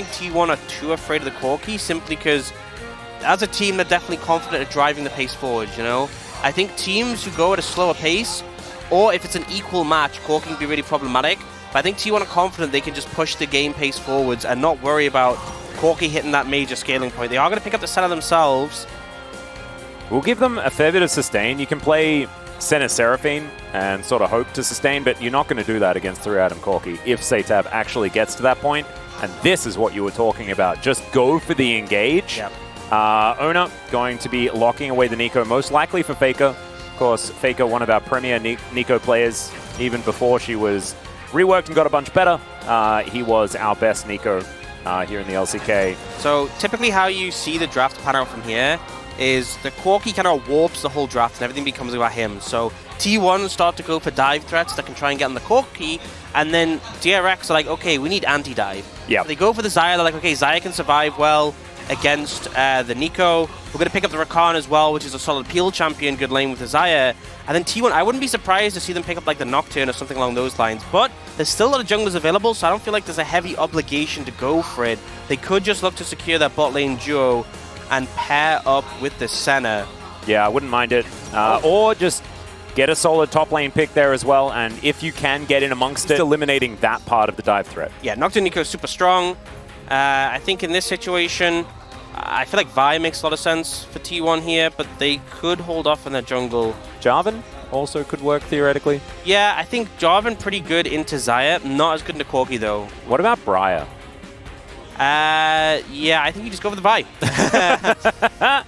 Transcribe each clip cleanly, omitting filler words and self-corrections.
think T1 are too afraid of the Corki, simply because as a team, they're definitely confident at driving the pace forward, you know? I think teams who go at a slower pace, or if it's an equal match, Corki can be really problematic. But I think T1 are confident they can just push the game pace forwards and not worry about Corki hitting that major scaling point. They are going to pick up the center themselves. We'll give them a fair bit of sustain. You can play Center Seraphine and sort of hope to sustain, but you're not going to do that against 3-item Corki if SKT actually gets to that point. And this is what you were talking about. Just go for the engage. Yep. Ona going to be locking away the Nico, most likely for Faker. Of course, Faker, one of our premier Nico players, even before she was reworked and got a bunch better. He was our best Nico here in the LCK. So typically how you see the draft pan out from here is the Corki kind of warps the whole draft and everything becomes about him. So T1 start to go for dive threats that can try and get on the Corki, and then DRX are like, okay, we need anti-dive. Yeah. So they go for the Xayah, they're like, okay, Xayah can survive well against the Nico. We're going to pick up the Rakan as well, which is a solid peel champion, good lane with the Xayah. And then T1, I wouldn't be surprised to see them pick up like the Nocturne or something along those lines. But there's still a lot of junglers available, so I don't feel like there's a heavy obligation to go for it. They could just look to secure that bot lane duo and pair up with the Senna. Yeah, I wouldn't mind it. Or just get a solid top lane pick there as well, and if you can get in amongst it, eliminating that part of the dive threat. Yeah, Nocturne Nico is super strong. I think in this situation, I feel like Vi makes a lot of sense for T1 here, but they could hold off in their jungle. Jarvan also could work theoretically. Yeah, I think Jarvan pretty good into Xayah, not as good into Corki though. What about Briar? Yeah, I think you just go for the Vi.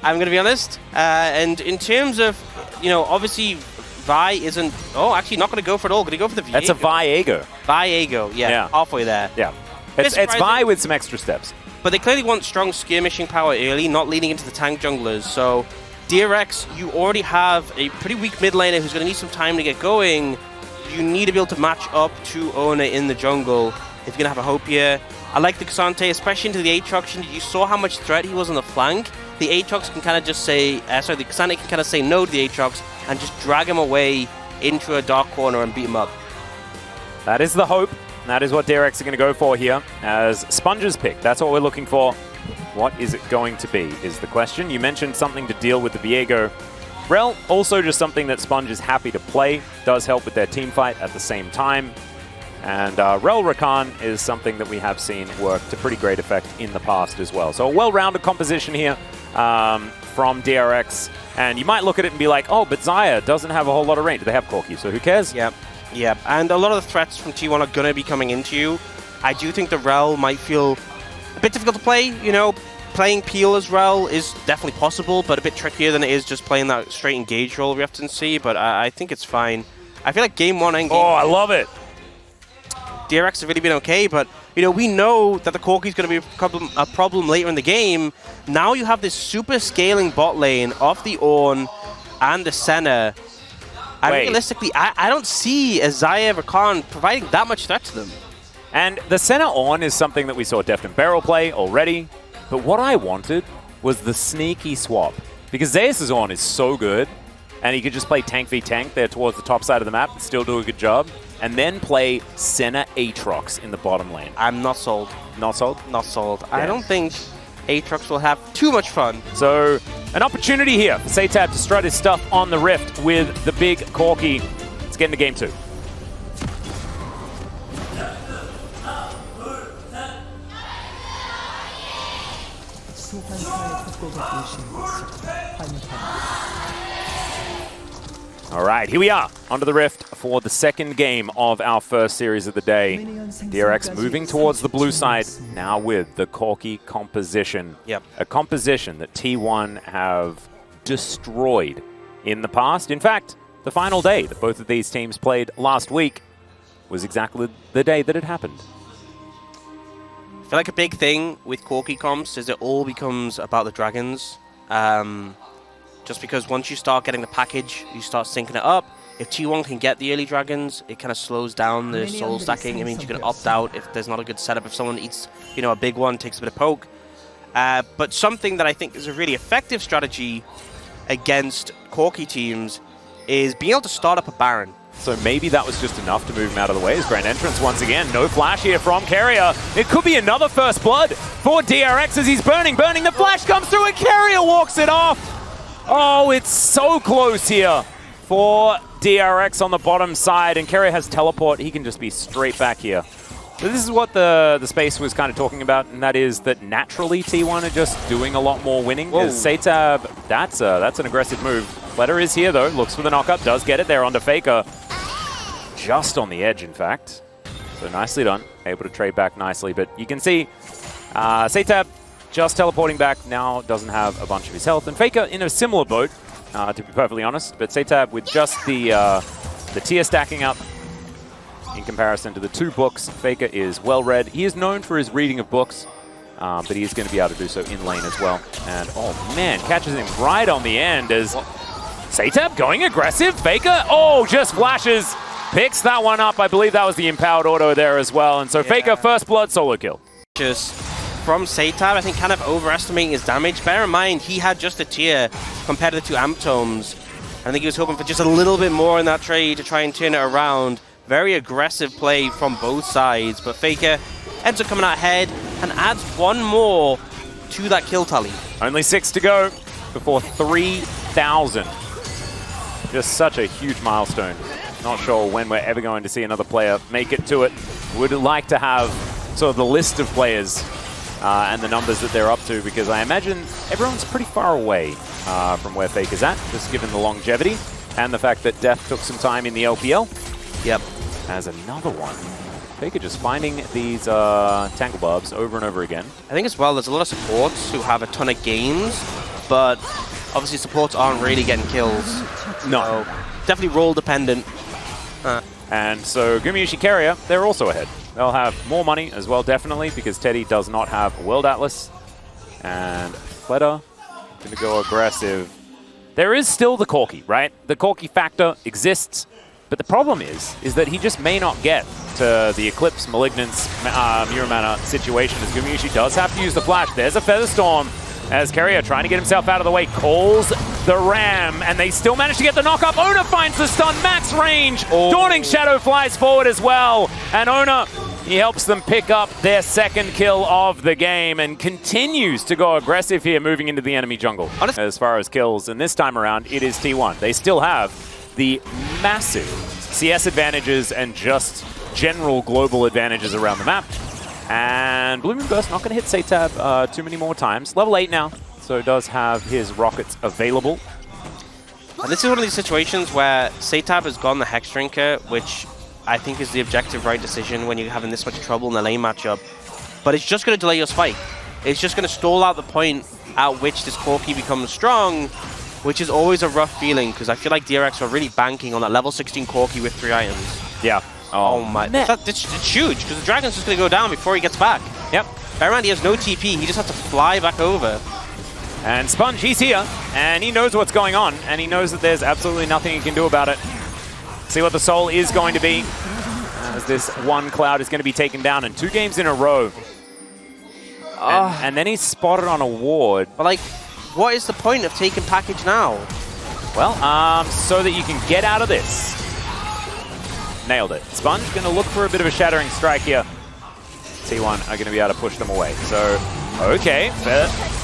I'm going to be honest. And in terms of, you know, obviously Vi isn't... Oh, actually not going to go for it all. Going to go for the Viego. That's a Viego. Viego, yeah. Halfway there. Yeah. It's Vi with some extra steps. But they clearly want strong skirmishing power early, not leaning into the tank junglers. So DRX, you already have a pretty weak mid laner who's going to need some time to get going. You need to be able to match up to Ona in the jungle if you're going to have a hope here. I like the K'Sante, especially into the Aatrox. You saw how much threat he was on the flank. The Aatrox can kind of just say, the K'Sante can kind of say no to the Aatrox and just drag him away into a dark corner and beat him up. That is the hope. That is what DRX are going to go for here as Sponge's pick. That's what we're looking for. What is it going to be is the question. You mentioned something to deal with the Viego. Rel, also just something that Sponge is happy to play. Does help with their team fight at the same time. And Rel Rakan is something that we have seen work to pretty great effect in the past as well. So a well-rounded composition here from DRX. And you might look at it and be like, oh, but Xayah doesn't have a whole lot of range. They have Corki, so who cares? Yep. Yeah, and a lot of the threats from T1 are going to be coming into you. I do think the Rel might feel a bit difficult to play. You know, playing Peel as Rel is definitely possible, but a bit trickier than it is just playing that straight engage role we often see, but I think it's fine. I feel like game one and game I love it. DRX have really been okay, but you know, we know that the Corki is going to be a problem later in the game. Now you have this super scaling bot lane off the Ornn and the Senna. Realistically, I don't see a Xayah Rakan providing that much threat to them. And the Senna Ornn is something that we saw Deft and Barrel play already, but what I wanted was the sneaky swap. Because Zeus' Ornn is so good, and he could just play tank v tank there towards the top side of the map and still do a good job, and then play Senna Aatrox in the bottom lane. I'm not sold. Not sold? Not sold. Yeah. I don't think Aatrox will have too much fun. So, an opportunity here for SKT to strut his stuff on the Rift with the big Corki. Let's get into game 2. All right, here we are, onto the Rift for the second game of our first series of the day. DRX moving towards the blue side, now with the Corki composition. Yep. A composition that T1 have destroyed in the past. In fact, the final day that both of these teams played last week was exactly the day that it happened. I feel like a big thing with Corki comps is it all becomes about the dragons. Just because once you start getting the package, you start syncing it up. If T1 can get the early dragons, it kind of slows down the soul stacking. It means you can opt out if there's not a good setup. If someone eats, you know, a big one, takes a bit of poke. But something that I think is a really effective strategy against Corki teams is being able to start up a Baron. So maybe that was just enough to move him out of the way. His grand entrance once again. No flash here from Carrier. It could be another first blood for DRX as he's burning. The flash comes through and Carrier walks it off. Oh, it's so close here for DRX on the bottom side. And Carrier has teleport. He can just be straight back here. So this is what the space was kind of talking about, and that is that naturally T1 are just doing a lot more winning. As Satab, that's an aggressive move. Fletter is here though, looks for the knockup, does get it there onto Faker. Just on the edge, in fact. So nicely done, able to trade back nicely, but you can see Satab just teleporting back now, doesn't have a bunch of his health, and Faker in a similar boat, to be perfectly honest, but Satab with just the tier stacking up. In comparison to the two books, Faker is well read. He is known for his reading of books, but he is going to be able to do so in lane as well. And oh man, catches him right on the end as Satab going aggressive. Faker, oh, just flashes, picks that one up. I believe that was the empowered auto there as well. And so Faker, first blood, solo kill. Just from Satab, I think kind of overestimating his damage. Bear in mind, he had just a tier compared to the two amp tomes. I think he was hoping for just a little bit more in that trade to try and turn it around. Very aggressive play from both sides, but Faker ends up coming out ahead and adds one more to that kill tally. Only 6 to go before 3,000. Just such a huge milestone. Not sure when we're ever going to see another player make it to it. Would like to have sort of the list of players and the numbers that they're up to, because I imagine everyone's pretty far away from where Faker's at, just given the longevity and the fact that Death took some time in the LPL. Yep. As another one. Faker just finding these tangle barbs over and over again. I think as well, there's a lot of supports who have a ton of games, but obviously supports aren't really getting kills. No. So definitely role dependent. And so Gumayusi Carrier, they're also ahead. They'll have more money as well, definitely, because Teddy does not have a World Atlas. And Fletter going to go aggressive. There is still the Corki, right? The Corki factor exists. But the problem is that he just may not get to the Eclipse, Malignance, Muramana situation, as Gumayusi does have to use the flash. There's a Feather Storm as Carrier trying to get himself out of the way, calls the Ram, and they still manage to get the knock-up. Ona finds the stun, max range. Dawning Shadow flies forward as well, and Ona, he helps them pick up their second kill of the game and continues to go aggressive here, moving into the enemy jungle. As far as kills, and this time around, it is T1. They still have the massive CS advantages and just general global advantages around the map. And Blooming Burst not going to hit Satab too many more times. Level 8 now, so does have his rockets available. And this is one of these situations where Satab has gone the Hex Drinker, which I think is the objective right decision when you're having this much trouble in the lane matchup. But it's just going to delay your spike. It's just going to stall out the point at which this Corki becomes strong, which is always a rough feeling, because I feel like DRX are really banking on that level 16 Corki with 3 items. Yeah. Oh my. It's huge, because the Dragon's just going to go down before he gets back. Yep. Bear in mind, he has no TP. He just has to fly back over. And Sponge, he's here, and he knows what's going on, and he knows that there's absolutely nothing he can do about it. See what the soul is going to be, as this one cloud is going to be taken down in 2 games in a row. And then he's spotted on a ward. But like, what is the point of taking package now? Well, so that you can get out of this. Nailed it. Sponge going to look for a bit of a shattering strike here. T1 are going to be able to push them away. So, okay,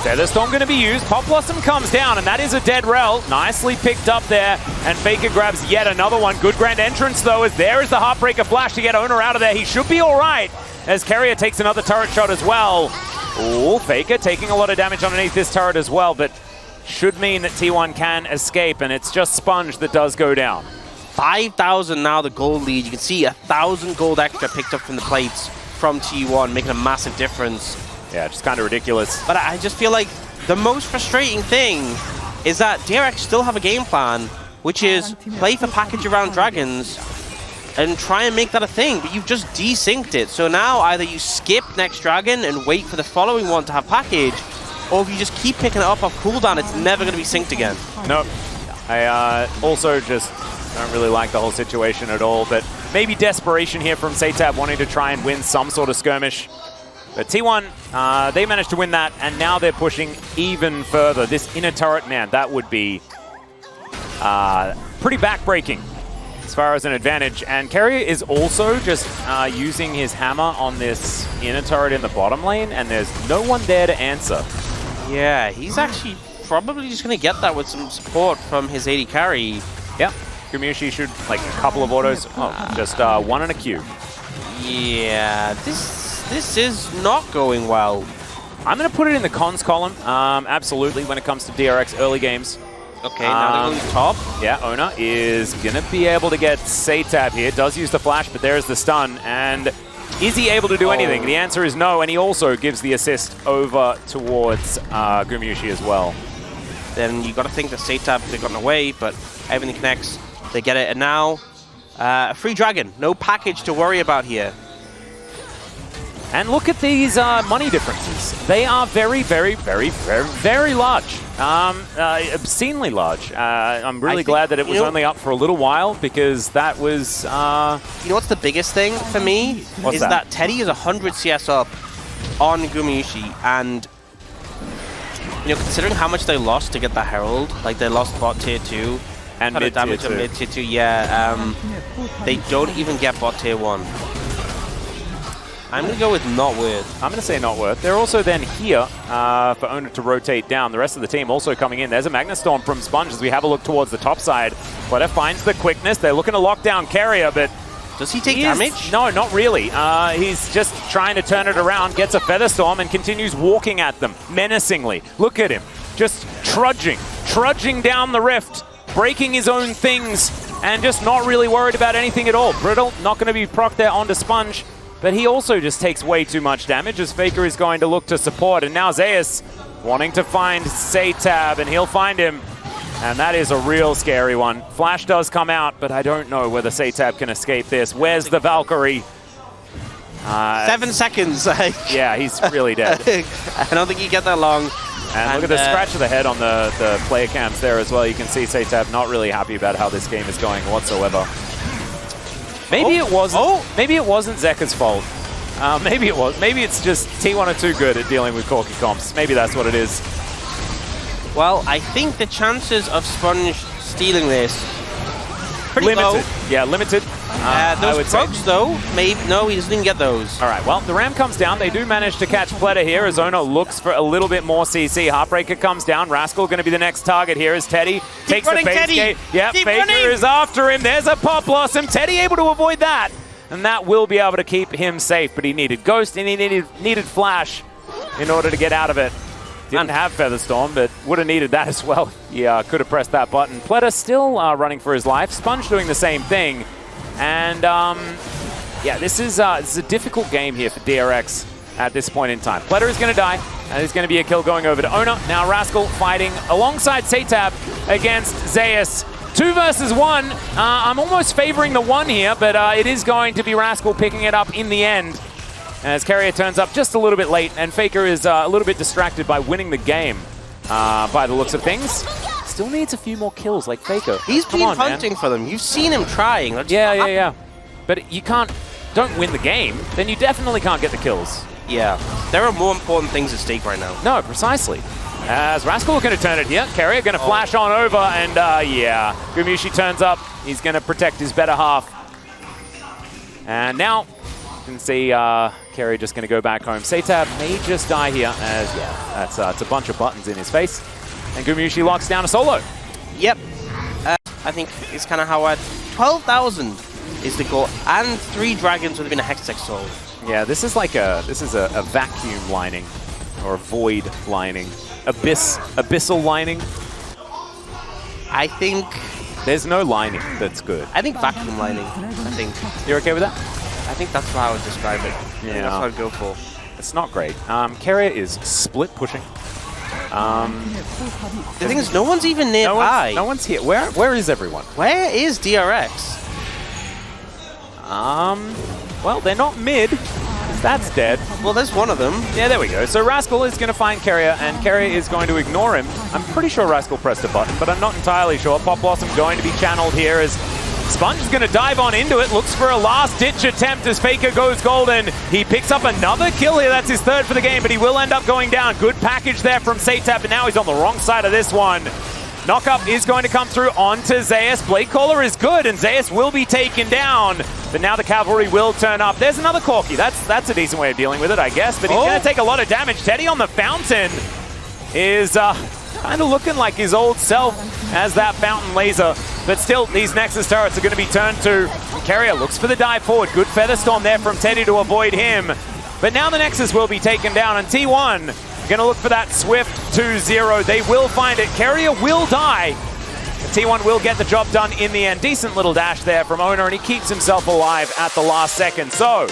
Feather Storm going to be used. Pop Blossom comes down, and that is a dead rel. Nicely picked up there, and Faker grabs yet another one. Good grand entrance, though, as there is the Heartbreaker flash to get Ona out of there. He should be all right, as Carrier takes another turret shot as well. Ooh, Faker taking a lot of damage underneath this turret as well, but should mean that T1 can escape, and it's just Sponge that does go down. 5,000 now the gold lead. You can see 1,000 gold extra picked up from the plates from T1, making a massive difference. Yeah, just kind of ridiculous. But I just feel like the most frustrating thing is that DRX still have a game plan, which is play for package around dragons and try and make that a thing, but you've just desynced it. So now either you skip next dragon and wait for the following one to have package, or if you just keep picking it up off cooldown, it's never going to be synced again. Nope. I also just don't really like the whole situation at all, but maybe desperation here from Satab wanting to try and win some sort of skirmish. But T1, they managed to win that, and now they're pushing even further. This inner turret, man, that would be pretty backbreaking as far as an advantage. And Carrier is also just using his hammer on this inner turret in the bottom lane, and there's no one there to answer. Yeah, he's actually probably just going to get that with some support from his AD carry. Yeah, Gumushi should, like, a couple of autos. Oh, just one and a Q. Yeah, this is not going well. I'm going to put it in the cons column, absolutely, when it comes to DRX early games. Okay, now they're going top. Yeah, Ona is going to be able to get Satab here. Does use the flash, but there's the stun. And is he able to do anything? The answer is no, and he also gives the assist over towards Gumushi as well. Then you got to think that Satab could have gotten away, but everything connects. They get it, and now a free dragon. No package to worry about here. And look at these money differences. They are very, very, very, very, very large. Obscenely large. I'm really glad that it was only up for a little while, because that was... You know what's the biggest thing for me? What's is that Teddy is 100 CS up on Gumushi, and you know, considering how much they lost to get the Herald, like they lost bot tier 2 and mid damage on mid tier 2, yeah, they don't even get bot tier 1. I'm going to go with not worth. I'm going to say not worth. They're also then here for Ona to rotate down. The rest of the team also coming in. There's a Magna Storm from Sponge as we have a look towards the top side. Fleta finds the quickness. They're looking to lock down Carrier, but... Does he take damage? No, not really. He's just trying to turn it around, gets a Feather Storm, and continues walking at them menacingly. Look at him. Just trudging down the rift, breaking his own things, and just not really worried about anything at all. Brittle, not going to be proc there onto Sponge. But he also just takes way too much damage as Faker is going to look to support. And now Zeus wanting to find Satab, and he'll find him. And that is a real scary one. Flash does come out, but I don't know whether Satab can escape this. Where's the Valkyrie? 7 seconds. Yeah, he's really dead. I don't think you get that long. And look at the scratch of the head on the player cams there as well. You can see Satab not really happy about how this game is going whatsoever. Maybe it wasn't. Maybe it wasn't Zeka's fault. Maybe it was. Maybe it's just T1 are too good at dealing with Corky comps. Maybe that's what it is. Well, I think the chances of Sponge stealing this pretty limited. low. Yeah, limited. Those probes, though, maybe no, he doesn't even get those. All right, well, the Ram comes down. They do manage to catch Fleta here as Ona looks for a little bit more CC. Heartbreaker comes down. Rascal going to be the next target here as Teddy takes the base gate. Yeah, Faker is after him. There's a Pop Blossom. Teddy able to avoid that. And that will be able to keep him safe, but he needed Ghost and he needed Flash in order to get out of it. Didn't have Featherstorm, but would have needed that as well. Yeah, could have pressed that button. Fleta still running for his life. Sponge doing the same thing. And yeah, this is a difficult game here for DRX at this point in time. Fleta is going to die, and there's going to be a kill going over to Ona. Now Rascal fighting alongside Satab against Zeus. 2 versus 1. I'm almost favoring the 1 here, but it is going to be Rascal picking it up in the end. As Carrier turns up just a little bit late, and Faker is a little bit distracted by winning the game by the looks of things. Still needs a few more kills like Faker. He's been hunting for them. You've seen him trying. Yeah. But you don't win the game, then you definitely can't get the kills. Yeah. There are more important things at stake right now. No, precisely. As Rascal going to turn it here. Carrier going to flash on over, and yeah. Gumushi turns up. He's going to protect his better half. And now you can see Carrier just going to go back home. Satab may just die here, as yeah, that's a bunch of buttons in his face. And Gumushi locks down a solo. Yep. I think it's kind of how 12,000 is the goal, and 3 dragons would have been a Hextech soul. Yeah, this is a vacuum lining, or a void lining, abyssal lining. I think there's no lining that's good. I think vacuum lining. I think you're okay with that. I think that's how I would describe it. Yeah, that's what I'd go for. It's not great. Carrier is split pushing. The thing is, no one's even nearby. No one's here. Where is everyone? Where is DRX? Well, they're not mid. That's dead. Well, there's one of them. Yeah, there we go. So Rascal is going to find Carrier, and Carrier is going to ignore him. I'm pretty sure Rascal pressed a button, but I'm not entirely sure. Pop Blossom going to be channeled here as Sponge is going to dive on into it, looks for a last-ditch attempt as Faker goes golden. He picks up another kill here. That's his 3rd for the game, but he will end up going down. Good package there from Satab, and now he's on the wrong side of this one. Knockup is going to come through onto Zeus. Blade Caller is good, and Zeus will be taken down. But now the Cavalry will turn up. There's another Corki. That's a decent way of dealing with it, I guess. But he's going to take a lot of damage. Teddy on the Fountain is kind of looking like his old self as that Fountain laser. But still, these Nexus turrets are going to be turned to. Carrier looks for the dive forward. Good Featherstorm there from Teddy to avoid him. But now the Nexus will be taken down, and T1 going to look for that swift 2-0. They will find it. Carrier will die. T1 will get the job done in the end. Decent little dash there from Owner, and he keeps himself alive at the last second. So